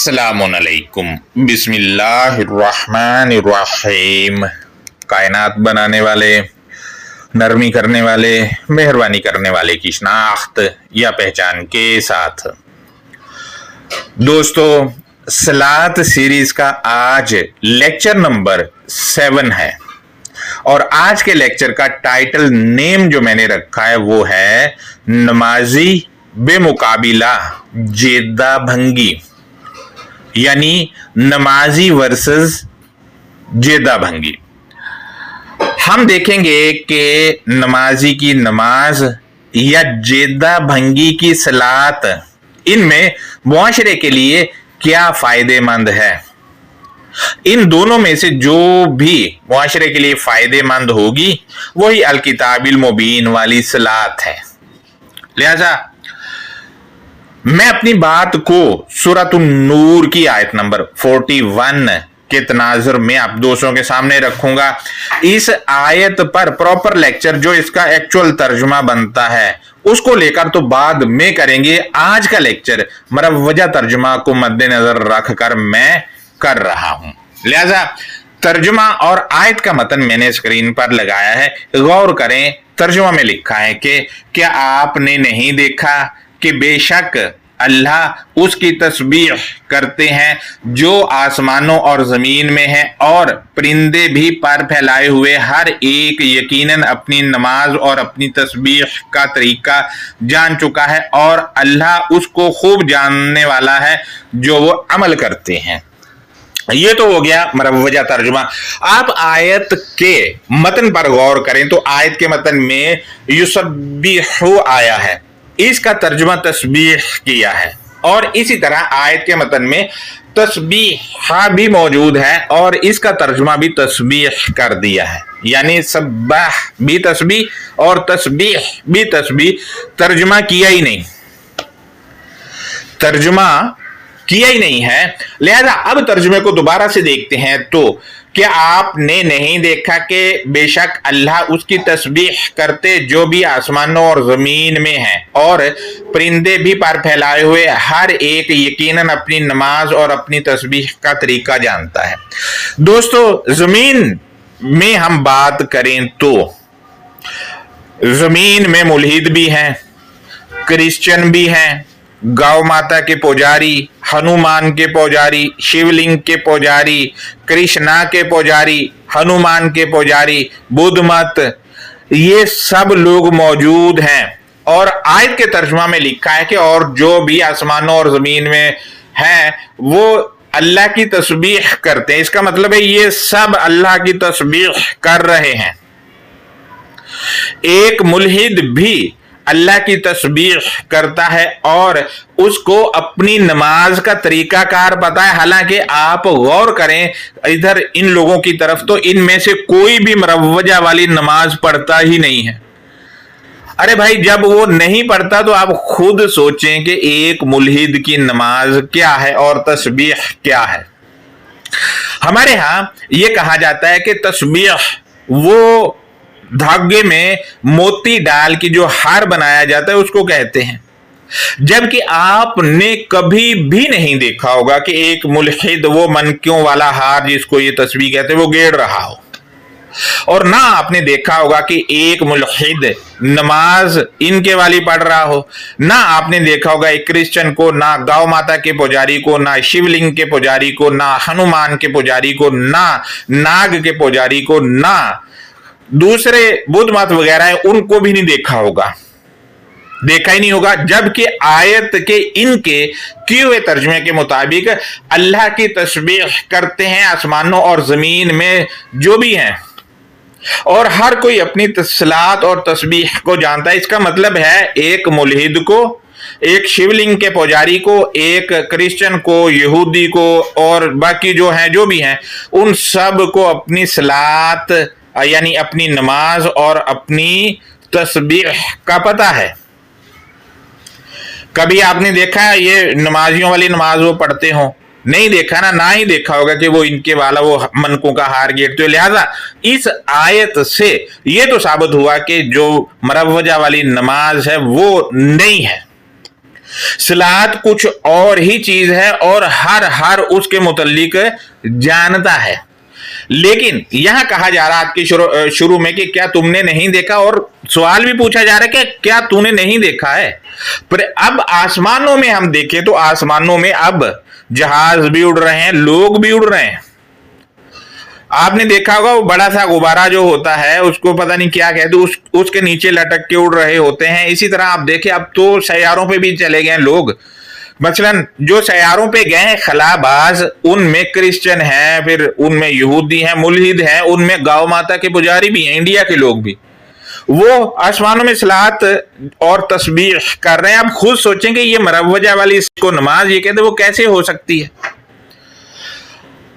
अस्सलामुअलैकुम बिस्मिल्लाहिर्रहमानिर्रहीम। कायनात बनाने वाले, नरमी करने वाले, मेहरबानी करने वाले की शनाख्त या पहचान के साथ दोस्तों, सलात सीरीज का आज लेक्चर नंबर 7 है और आज के लेक्चर का टाइटल नेम जो मैंने रखा है वो है नमाजी बेमुकाबिला जेदा भंगी, यानी नमाजी वर्सेस जेदा भंगी। हम देखेंगे कि नमाजी की नमाज या जेदा भंगी की सलात, इनमें मुआशरे के लिए क्या फायदेमंद है। इन दोनों में से जो भी मुआशरे के लिए फायदेमंद होगी वही अल किताबिल मुबीन वाली सलात है। लिहाजा मैं अपनी बात को सूरतुन नूर की आयत नंबर 41 के तनाजुर में आप दोस्तों के सामने रखूंगा। इस आयत पर प्रॉपर लेक्चर जो इसका एक्चुअल तर्जुमा बनता है उसको लेकर तो बाद में करेंगे। आज का लेक्चर मुरव्वजा तर्जुमा को मद्देनजर रखकर मैं कर रहा हूं। लिहाजा तर्जुमा और आयत का मतन मैंने स्क्रीन पर लगाया है, गौर करें। तर्जुमा में लिखा है कि क्या आपने नहीं देखा कि बेशक अल्लाह उसकी तस्बीह करते हैं जो आसमानों और जमीन में है, और परिंदे भी पर फैलाए हुए हर एक यकीनन अपनी नमाज और अपनी तस्बीह का तरीका जान चुका है, और अल्लाह उसको खूब जानने वाला है जो वो अमल करते हैं। ये तो हो गया मुरव्वजा तर्जुमा। आप आयत के मतन पर गौर करें तो आयत के मतन में युसब्बिहु आया है, इसका तर्जुमा तस्बीह किया है, और इसी तरह आयत के मतन में तस्बीह भी मौजूद है और इसका तर्जुमा भी तस्बीह कर दिया है। यानी सब्बाह भी तस्बीह और तस्बीह भी तस्बीह, तर्जुमा किया ही नहीं, तर्जुमा किया ही नहीं है। लिहाजा अब तर्जुमे को दोबारा से देखते हैं तो क्या आपने नहीं देखा कि बेशक अल्लाह उसकी तस्बीह करते जो भी आसमानों और जमीन में है, और परिंदे भी पर फैलाए हुए हर एक यकीनन अपनी नमाज और अपनी तस्बीह का तरीका जानता है। दोस्तों, जमीन में हम बात करें तो जमीन में मुल्हिद भी हैं, क्रिश्चियन भी हैं, गौ माता के पुजारी, हनुमान के पुजारी, शिवलिंग के पुजारी, कृष्णा के पुजारी, हनुमान के पुजारी, बुद्ध मत, ये सब लोग मौजूद हैं। और आयत के तर्जुमा में लिखा है कि और जो भी आसमानों और जमीन में हैं वो अल्लाह की तस्बीह करते हैं। इसका मतलब है ये सब अल्लाह की तस्बीह कर रहे हैं। एक मुल्हिद भी अल्लाह की तस्बीह करता है और उसको अपनी नमाज का तरीकाकार पता है। हालांकि आप गौर करें इधर इन लोगों की तरफ, तो इनमें से कोई भी मुरव्वजा वाली नमाज पढ़ता ही नहीं है। अरे भाई, जब वो नहीं पढ़ता तो आप खुद सोचें कि एक मुल्हिद की नमाज क्या है और तस्बीह क्या है। हमारे यहां ये कहा जाता है कि तस्बीह वो धागे में मोती डाल के जो हार बनाया जाता है उसको कहते हैं, जबकि आपने कभी भी नहीं देखा होगा कि एक मुल्हिद वो मनकियों वाला हार जिसको ये तस्बीह कहते हैं वो गेड़ रहा हो, और ना आपने देखा होगा कि एक मुल्हिद नमाज इनके वाली पढ़ रहा हो, ना आपने देखा होगा एक क्रिश्चियन को, ना गौ माता के पुजारी को, ना शिवलिंग के पुजारी को, ना हनुमान के पुजारी को, ना नाग के पुजारी को, ना दूसरे बुद्ध मत वगैरह है उनको भी नहीं देखा होगा, देखा ही नहीं होगा। जबकि आयत के इनके किए हुए तर्जुमे के मुताबिक अल्लाह की तस्बीह करते हैं आसमानों और जमीन में जो भी हैं, और हर कोई अपनी सलात और तस्बीह को जानता है। इसका मतलब है एक मुल्हिद को, एक शिवलिंग के पुजारी को, एक क्रिश्चियन को, यहूदी को, और बाकी जो हैं जो भी हैं उन सब को अपनी सलात यानी अपनी नमाज और अपनी तस्बीह का पता है। कभी आपने देखा है ये नमाजियों वाली नमाज वो पढ़ते हो? नहीं देखा ना ही देखा होगा कि वो इनके वाला वो मनकों का हार गेरते हो। लिहाजा इस आयत से ये तो साबित हुआ कि जो मुरव्वजा वाली नमाज है वो नहीं है। सलात कुछ और ही चीज है और हर उसके मुतल्लिक जानता है। लेकिन यहां कहा जा रहा आपके शुरू में कि क्या तुमने नहीं देखा, और सवाल भी पूछा जा रहा है कि क्या तूने नहीं देखा है। पर अब आसमानों में हम देखें तो आसमानों में अब जहाज भी उड़ रहे हैं, लोग भी उड़ रहे हैं। आपने देखा होगा वो बड़ा सा गुब्बारा जो होता है उसको पता नहीं क्या कहते, उसके नीचे लटक के उड़ रहे होते हैं। इसी तरह आप देखें अब तो सैयारों पे भी चले गए लोग। मसलन जो सैयारों पे गए हैं खलाबाज, उनमें क्रिश्चियन हैं, फिर उनमें यहूदी हैं, मुल्हिद हैं, उनमें गौ माता के पुजारी भी हैं, इंडिया के लोग भी। वो आसमानों में सलात और तस्बीह कर रहे हैं। आप खुद सोचेंगे ये मरवजा वाली इसको नमाज ये कहते वो कैसे हो सकती है।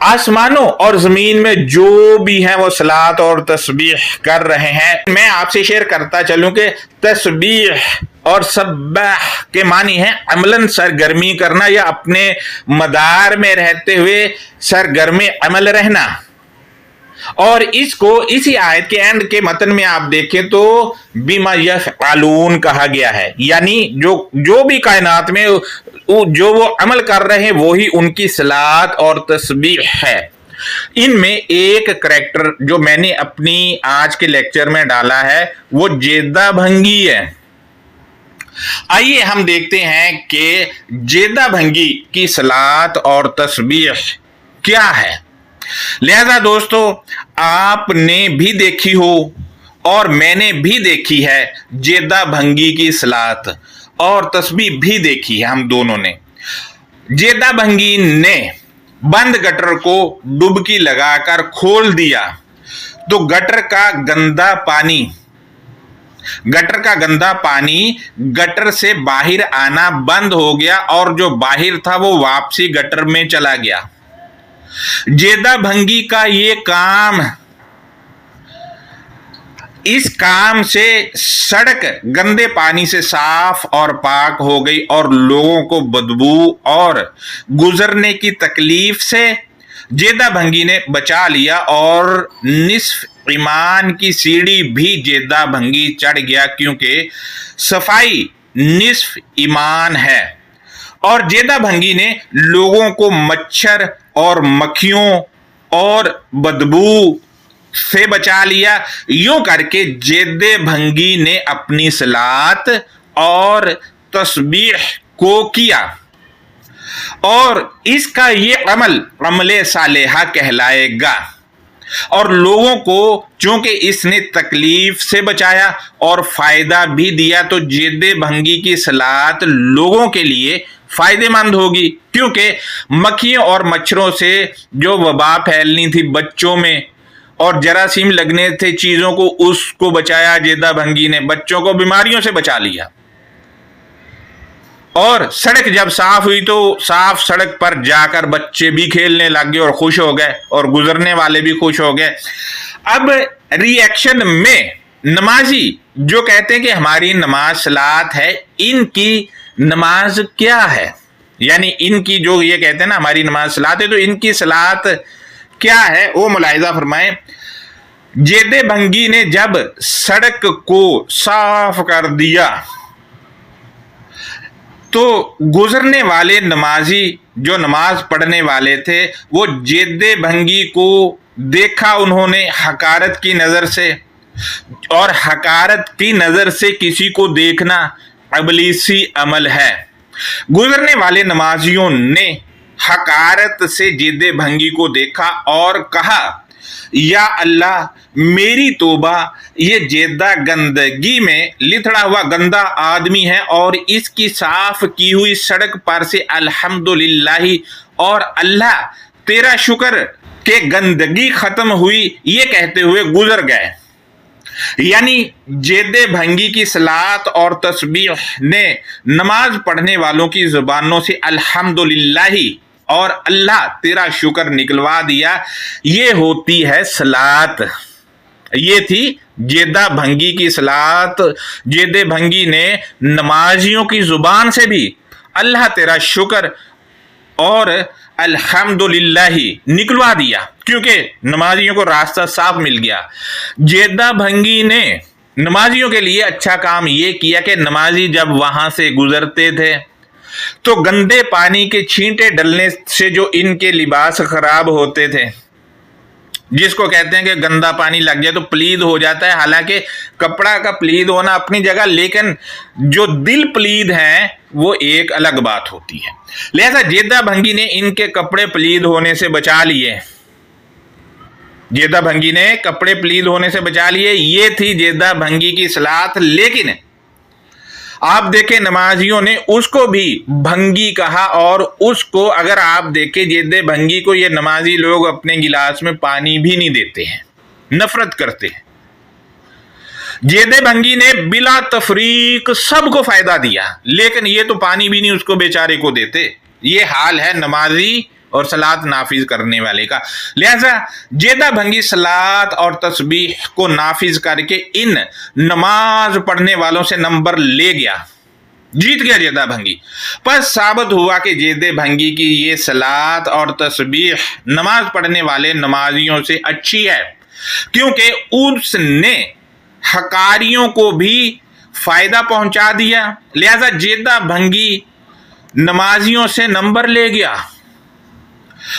आसमानों और जमीन में जो भी हैं वो सलात और तस्बीह कर रहे हैं। मैं आपसे शेयर करता चलूं कि तस्बीह और सब्बाह के मानी है अमलन सरगर्मी करना या अपने मदार में रहते हुए सरगर्म अमल रहना। और इसको इसी आयत के एंड के मतन में आप देखें तो बिमा यफ़अलून कहा गया है, यानी जो भी कायनात में जो वो अमल कर रहे हैं वही उनकी सलात और तस्बीह है। इनमें एक करैक्टर जो मैंने अपनी आज के लेक्चर में डाला है वो जेदा भंगी है। आइए हम देखते हैं कि जेदा भंगी की सलात और तस्बीह क्या है। लिहाजा दोस्तों आपने भी देखी हो और मैंने भी देखी है जेदा भंगी की सलात और तस्बीह भी देखी है हम दोनों ने। जेदा भंगी ने बंद गटर को डुबकी लगाकर खोल दिया तो गटर का गंदा पानी गटर से बाहर आना बंद हो गया और जो बाहर था वो वापसी गटर में चला गया। जेदा भंगी का ये काम, इस काम से सड़क गंदे पानी से साफ और पाक हो गई और लोगों को बदबू और गुजरने की तकलीफ से जेदा भंगी ने बचा लिया और निस्फ ईमान की सीढ़ी भी जेदा भंगी चढ़ गया, क्योंकि सफाई निस्फ ईमान है। और जेदा भंगी ने लोगों को मच्छर और मक्खियों और बदबू से बचा लिया। यूं करके जेदे भंगी ने अपनी सलात और तस्बीह को किया और इसका ये अमल अमले सालेहा कहलाएगा। और लोगों को चूंकि इसने तकलीफ से बचाया और फायदा भी दिया तो जेदे भंगी की सलात लोगों के लिए फायदेमंद होगी, क्योंकि मक्खियों और मच्छरों से जो वबा फैलनी थी बच्चों में और जरासीम लगने थे चीजों को, उसको बचाया जेदा भंगी ने, बच्चों को बीमारियों से बचा लिया। और सड़क जब साफ हुई तो साफ सड़क पर जाकर बच्चे भी खेलने लग गए और खुश हो गए और गुजरने वाले भी खुश हो गए। अब रिएक्शन में नमाजी जो कहते हैं कि हमारी नमाज सलात है, इनकी नमाज क्या है, यानी इनकी जो ये कहते हैं ना हमारी नमाज सलात है, तो इनकी सलात क्या है वो मुलाहिजा फरमाएं। जेदे भंगी ने जब सड़क को साफ कर दिया तो गुजरने वाले नमाजी जो नमाज पढ़ने वाले थे वो जेदे भंगी को देखा उन्होंने हकारत की नजर से, और हकारत की नजर से किसी को देखना इब्लीसी अमल है। गुजरने वाले नमाजियों ने हकारत से जेदे भंगी को देखा और कहा, या अल्लाह मेरी तोबा, ये जेदा गंदगी में लिथड़ा हुआ गंदा आदमी है और इसकी साफ की हुई सड़क पर से अल्हम्दुलिल्लाही और अल्लाह तेरा शुक्र के गंदगी खत्म हुई ये कहते हुए गुजर गए। यानी जेदे भंगी की सलात और तस्बीह ने नमाज पढ़ने वालों की जुबानों से अल्हम्दुलिल्लाही और अल्लाह तेरा शुक्र निकलवा दिया। ये होती है सलात। ये थी जेदा भंगी की सलात। जेदे भंगी ने नमाजियों की जुबान से भी अल्लाह तेरा शुक्र और अल्हम्दुलिल्लाही निकलवा दिया, क्योंकि नमाजियों को रास्ता साफ मिल गया। जेदा भंगी ने नमाजियों के लिए अच्छा काम ये किया कि नमाजी जब वहां से गुजरते थे تو گندے پانی کے چھینٹے ڈلنے سے جو ان کے لباس خراب ہوتے تھے، جس کو کہتے ہیں کہ گندا پانی لگ جائے تو پلید ہو جاتا ہے، حالانکہ کپڑا کا پلید ہونا اپنی جگہ، لیکن جو دل پلید ہیں وہ ایک الگ بات ہوتی ہے۔ لہذا جیدہ بھنگی نے ان کے کپڑے پلید ہونے سے بچا لیے، جیدہ بھنگی نے کپڑے پلید ہونے سے بچا لیے۔ یہ تھی جیدہ بھنگی کی اصلاحات۔ لیکن آپ دیکھیں نمازیوں نے اس کو بھی بھنگی کہا، اور اس کو اگر آپ دیکھیں جیدہ بھنگی کو، یہ نمازی لوگ اپنے گلاس میں پانی بھی نہیں دیتے ہیں، نفرت کرتے ہیں۔ جیدہ بھنگی نے بلا تفریق سب کو فائدہ دیا، لیکن یہ تو پانی بھی نہیں اس کو بیچارے کو دیتے۔ یہ حال ہے نمازی اور صلاۃ نافذ کرنے والے کا۔ لہذا جیدہ بھنگی صلاۃ اور تسبیح کو نافذ کر کے ان نماز پڑھنے والوں سے نمبر لے گیا، جیت گیا جیدہ بھنگی۔ پس ثابت ہوا کہ جیدہ بھنگی کی یہ صلاۃ اور تسبیح نماز پڑھنے والے نمازیوں سے اچھی ہے، کیونکہ اس نے حقاریوں کو بھی فائدہ پہنچا دیا۔ لہذا جیدہ بھنگی نمازیوں سے نمبر لے گیا،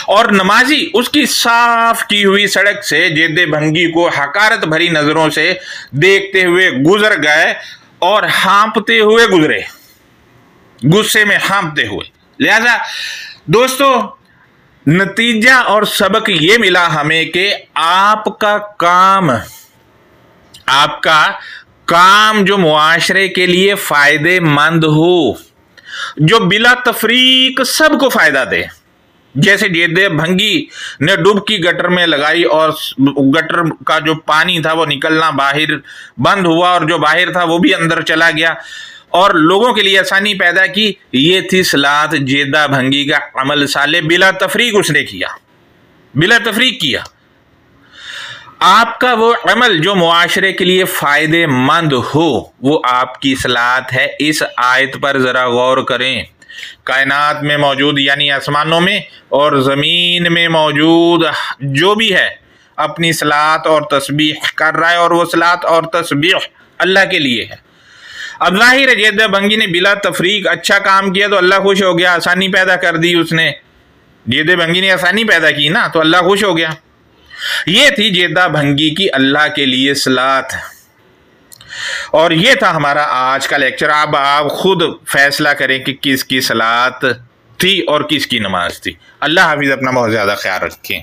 اور نمازی اس کی صاف کی ہوئی سڑک سے جیدہ بھنگی کو حقارت بھری نظروں سے دیکھتے ہوئے گزر گئے، اور ہانپتے ہوئے گزرے، غصے میں ہانپتے ہوئے۔ لہذا دوستو نتیجہ اور سبق یہ ملا ہمیں کہ آپ کا کام جو معاشرے کے لیے فائدے مند ہو، جو بلا تفریق سب کو فائدہ دے، جیسے جیدہ بھنگی نے ڈبکی گٹر میں لگائی اور گٹر کا جو پانی تھا وہ نکلنا باہر بند ہوا، اور جو باہر تھا وہ بھی اندر چلا گیا، اور لوگوں کے لیے آسانی پیدا کی۔ یہ تھی صلاۃ جیدہ بھنگی کا عمل صالح، بلا تفریق اس نے کیا، بلا تفریق کیا۔ آپ کا وہ عمل جو معاشرے کے لیے فائدے مند ہو، وہ آپ کی صلاۃ ہے۔ اس آیت پر ذرا غور کریں۔ کائنات میں موجود، یعنی آسمانوں میں اور زمین میں موجود جو بھی ہے، اپنی صلاۃ اور تسبیح کر رہا ہے، اور وہ صلاۃ اور تسبیح اللہ کے لیے ہے۔ اب ظاہر ہے جیدہ بھنگی نے بلا تفریق اچھا کام کیا تو اللہ خوش ہو گیا، آسانی پیدا کر دی اس نے، جیدہ بھنگی نے آسانی پیدا کی نا، تو اللہ خوش ہو گیا۔ یہ تھی جیدہ بھنگی کی اللہ کے لیے صلاۃ، اور یہ تھا ہمارا آج کا لیکچر۔ اب آپ خود فیصلہ کریں کہ کس کی صلاۃ تھی اور کس کی نماز تھی۔ اللہ حافظ، اپنا بہت زیادہ خیال رکھیں۔